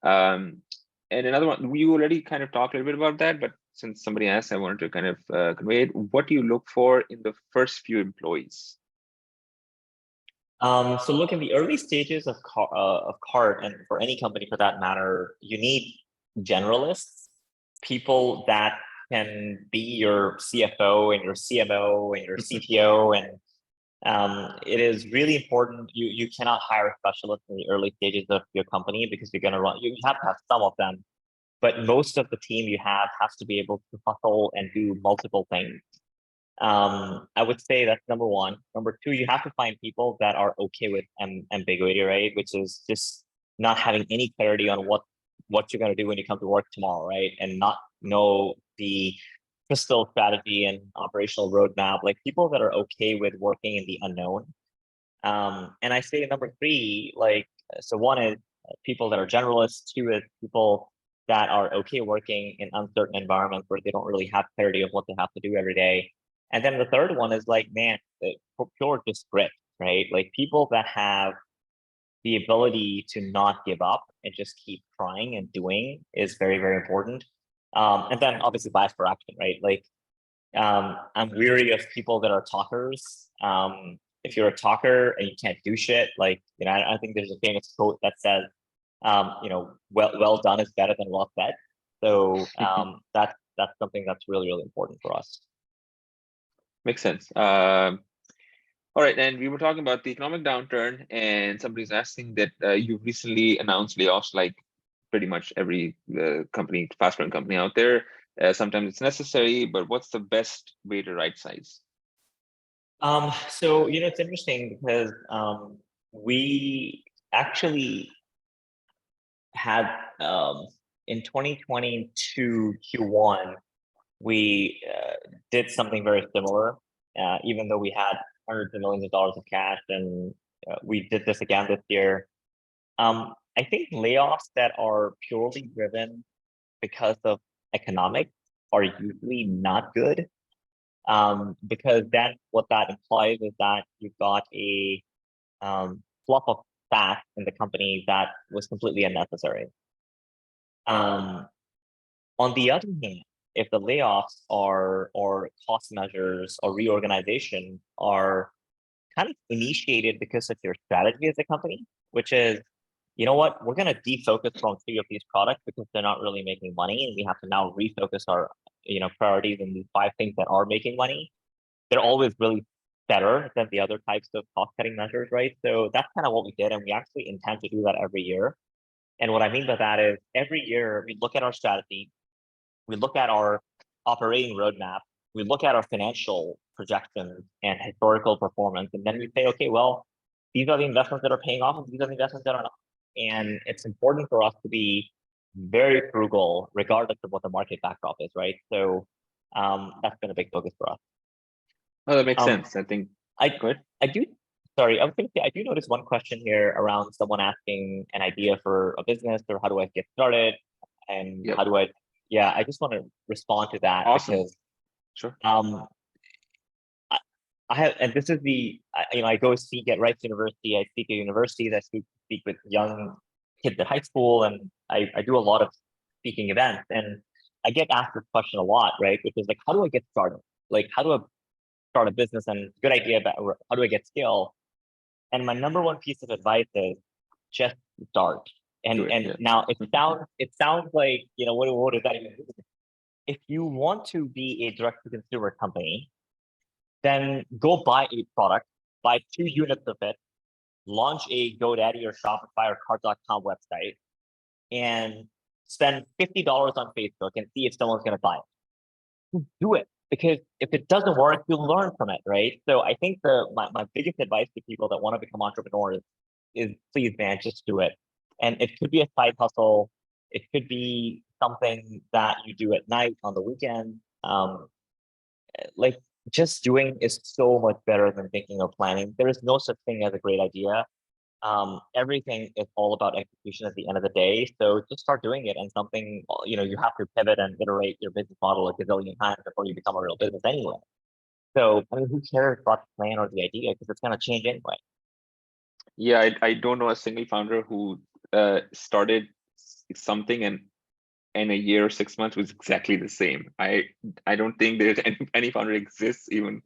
And another one, we already kind of talked a little bit about that, but since somebody asked, I wanted to kind of convey it. What do you look for in the first few employees? So look, in the early stages of Cart, and for any company for that matter, you need generalists, people that can be your CFO and your CMO and your CTO. And it is really important. You cannot hire specialists in the early stages of your company because you're going to run. You have to have some of them, but most of the team you have has to be able to hustle and do multiple things. I would say that's number one. Number two, you have to find people that are okay with ambiguity, right? Which is just not having any clarity on what you're going to do when you come to work tomorrow, right? And not know the crystal strategy and operational roadmap, like people that are okay with working in the unknown. And I say number three, so one is people that are generalists. Two is people that are okay working in uncertain environments where they don't really have clarity of what they have to do every day. And then the third one is pure just grit, right? Like people that have the ability to not give up and just keep trying and doing is very, very important. And then obviously bias for action, right? I'm weary of people that are talkers. If you're a talker and you can't do shit, I think there's a famous quote that says, well done is better than well said. So that's something that's really, really important for us. Makes sense. All right, and we were talking about the economic downturn, and somebody's asking that you've recently announced layoffs, like pretty much every company, fast-growing company out there. Sometimes it's necessary, but what's the best way to right size? So it's interesting because we actually had in 2022 Q1, we did something very similar, even though we had hundreds of millions of dollars of cash, and we did this again this year. I think layoffs that are purely driven because of economics are usually not good. Because then what that implies is that you've got a fluff of fat in the company that was completely unnecessary. On the other hand, if the layoffs are or cost measures or reorganization are kind of initiated because of your strategy as a company, which is, you know what, we're going to defocus from 3 of these products because they're not really making money, and we have to now refocus our priorities in these 5 things that are making money. They're always really better than the other types of cost-cutting measures, right? So that's kind of what we did, and we actually intend to do that every year. And what I mean by that is every year we look at our strategy, we look at our operating roadmap, we look at our financial projections and historical performance, and then we say, okay, well, these are the investments that are paying off, and these are the investments that are not. And it's important for us to be very frugal, regardless of what the market backdrop is, right? So that's been a big focus for us. Oh, that makes sense. I think. Go ahead. I do. Sorry, I was going to say, I do notice one question here around someone asking an idea for a business, or how do I get started, and how do I? Yeah, I just want to respond to that. Awesome. Because sure. I have, and this is I go speak at Rice University. I speak at universities. I speak with young kids at high school, and I do a lot of speaking events, and I get asked this question a lot, right? Which is like, how do I get started? Like, how do I start a business? And good idea, but how do I get skill? And my number one piece of advice is just start. And now it sounds like, what does that even mean? If you want to be a direct to consumer company, then go buy a product, buy 2 units of it, launch a GoDaddy or Shopify or Cart.com website, and spend $50 on Facebook and see if someone's going to buy it. Do it. Because if it doesn't work, you'll learn from it, right? So I think my biggest advice to people that want to become entrepreneurs is please, man, just do it. And it could be a side hustle. It could be something that you do at night on the weekend. Like, just doing is so much better than thinking or planning. There is no such thing as a great idea. Everything is all about execution at the end of the day. So just start doing it, and something, you have to pivot and iterate your business model a gazillion times before you become a real business anyway. So, I mean, who cares about the plan or the idea, because it's going to change anyway. Yeah, I don't know a single founder who started something and in a year or 6 months was exactly the same. I don't think there's any founder exists even.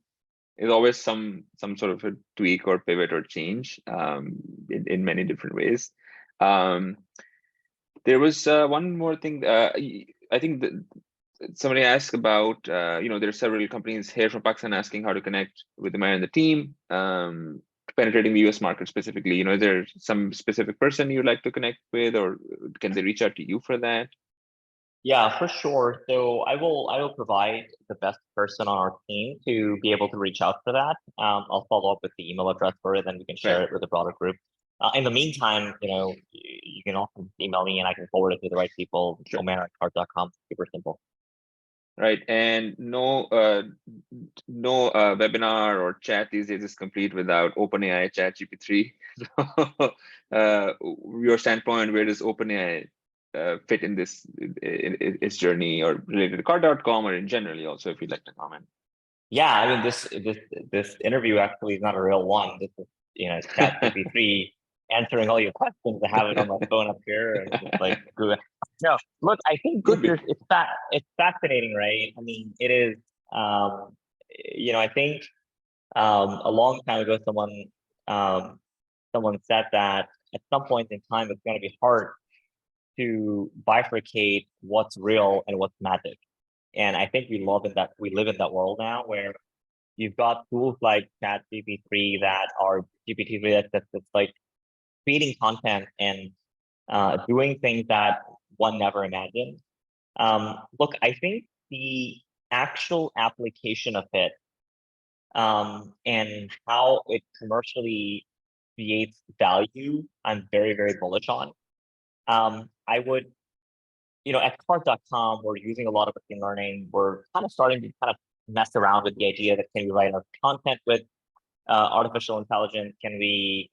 There's always some sort of a tweak or pivot or change in many different ways. There was one more thing. I think that somebody asked about, there are several companies here from Pakistan asking how to connect with Omair and the team, penetrating the US market specifically. Is there some specific person you'd like to connect with, or can they reach out to you for that? Yeah, for sure. So I will provide the best person on our team to be able to reach out for that. I'll follow up with the email address for it, and we can share it with the broader group. In the meantime, you can also email me and I can forward it to the right people. Sure. Omair@cart.com. Super simple. Right, and no webinar or chat these days is complete without OpenAI ChatGPT. Your standpoint, where does OpenAI fit in this its journey, or related to Cart.com, or in generally also, if you'd like to comment? Yeah, I mean, this interview actually is not a real one. This is ChatGPT answering all your questions. I have it on my phone up here, and just like Google. No, look, I think it's fascinating, right? I mean, it is. I think a long time ago, someone said that at some point in time, it's going to be hard to bifurcate what's real and what's magic. And I think we live in that world now, where you've got tools like ChatGPT that are GPT-3 that's like creating content and doing things that one never imagined. Look, I think the actual application of it and how it commercially creates value, I'm very, very bullish on. I would, at Cart.com, we're using a lot of machine learning. We're kind of starting to kind of mess around with the idea that, can we write our content with artificial intelligence? Can we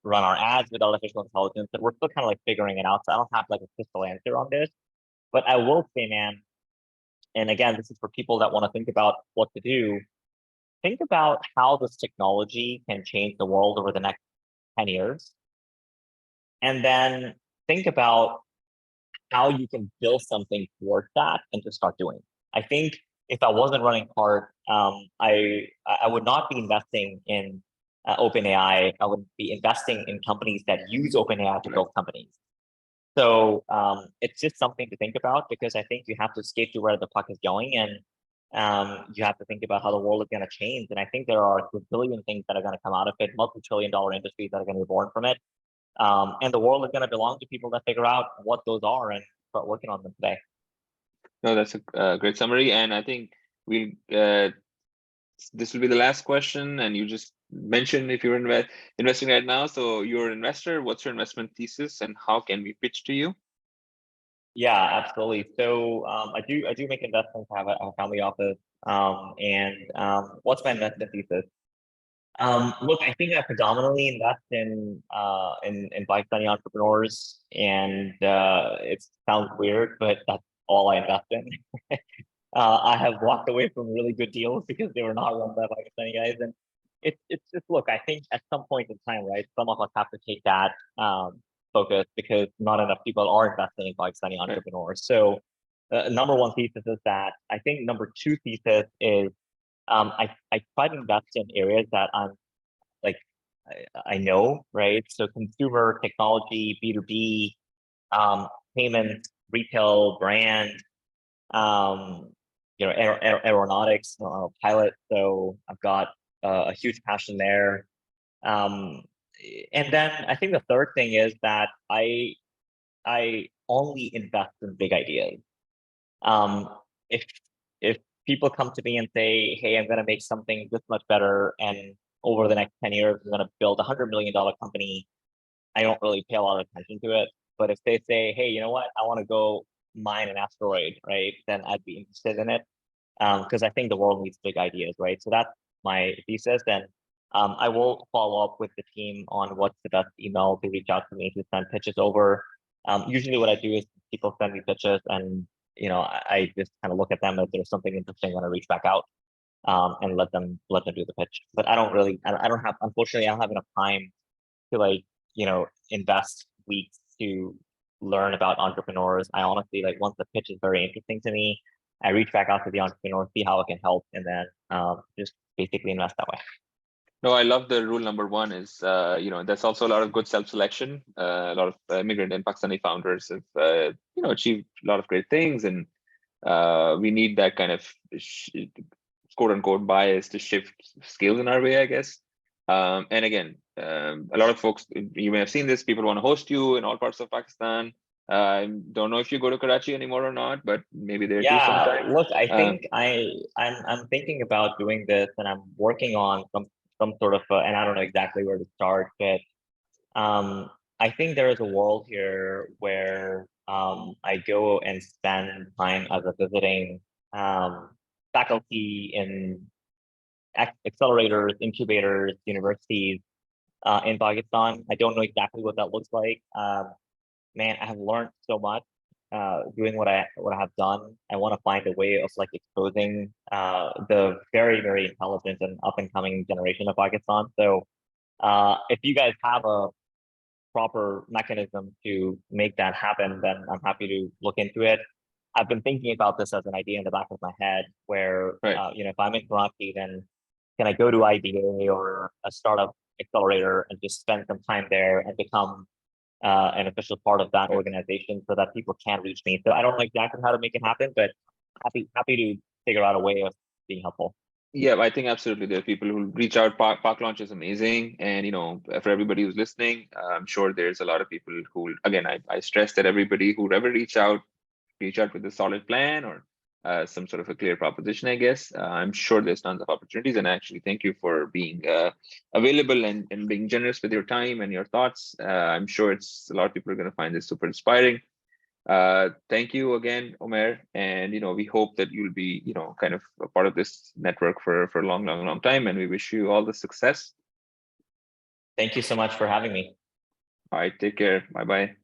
run our ads with artificial intelligence? But we're still kind of like figuring it out. So I don't have like a crystal answer on this. But I will say, man, again, this is for people that want to think about what to do. Think about how this technology can change the world over the next 10 years. And then think about how you can build something towards that and just start doing. I think if I wasn't running Cart, I would not be investing in OpenAI. I would be investing in companies that use OpenAI to build companies. So it's just something to think about, because I think you have to skate to where the puck is going, and you have to think about how the world is going to change. And I think there are a billion things that are going to come out of it, multi-trillion-dollar industries that are going to be born from it. And the world is going to belong to people that figure out what those are and start working on them today. No, that's a great summary. And I think we this will be the last question. And you just mentioned if you're investing right now. So you're an investor. What's your investment thesis, and how can we pitch to you? Yeah, absolutely. So I do make investments. I have a family office. What's my investment thesis? Look, I think I predominantly invest in Pakistani entrepreneurs, and it sounds weird, but that's all I invest in. I have walked away from really good deals because they were not run by Pakistani guys, and it's just, look, I think at some point in time, right, some of us have to take that focus, because not enough people are investing in Pakistani entrepreneurs. So number one thesis is that. I think number two thesis is I try to invest in areas that I'm like I know, right? So consumer technology, B2B, payments, retail, brand, aeronautics, pilot. So I've got a huge passion there. And then I think the third thing is that I only invest in big ideas. If people come to me and say, hey, I'm going to make something this much better, and over the next 10 years, I'm going to build $100 million company, I don't really pay a lot of attention to it. But if they say, hey, you know what, I want to go mine an asteroid, right, then I'd be interested in it, because I think the world needs big ideas, right? So that's my thesis. And I will follow up with the team on what's the best email to reach out to me to send pitches over. Usually what I do is people send me pitches, and I just kind of look at them. If there's something interesting, when I reach back out and let them do the pitch. But I don't have, unfortunately, I don't have enough time to invest weeks to learn about entrepreneurs. I honestly, once the pitch is very interesting to me, I reach back out to the entrepreneur, see how it can help, and then just basically invest that way. No, I love the rule number one is, that's also a lot of good self-selection. A lot of immigrant and Pakistani founders have, achieved a lot of great things. And we need that kind of quote unquote bias to shift skills in our way, I guess. And again, a lot of folks, you may have seen this, people want to host you in all parts of Pakistan. I don't know if you go to Karachi anymore or not, but maybe there too sometime. Look, I think I'm thinking about doing this, and I'm working on some sort of, and I don't know exactly where to start, but I think there is a world here where I go and spend time as a visiting faculty in accelerators, incubators, universities in Pakistan. I don't know exactly what that looks like. Man, I have learned so much doing what I have done. I want to find a way of exposing the very, very intelligent and up and coming generation of Pakistan. So if you guys have a proper mechanism to make that happen, then I'm happy to look into it. I've been thinking about this as an idea in the back of my head, where if I'm in Karachi, then can I go to IBA or a startup accelerator and just spend some time there and become an official part of that organization, so that people can reach me. So I don't know exactly how to make it happen, but happy to figure out a way of being helpful. Yeah, I think absolutely there are people who reach out. Park Launch is amazing, and for everybody who's listening, I'm sure there's a lot of people who, again, I stress that everybody who ever reach out with a solid plan or some sort of a clear proposition, I guess. I'm sure there's tons of opportunities, and I actually thank you for being available and being generous with your time and your thoughts. I'm sure a lot of people are going to find this super inspiring. Thank you again, Omair, and we hope that you'll be kind of a part of this network for a long time, and we wish you all the success. Thank you so much for having me. All right, take care. Bye.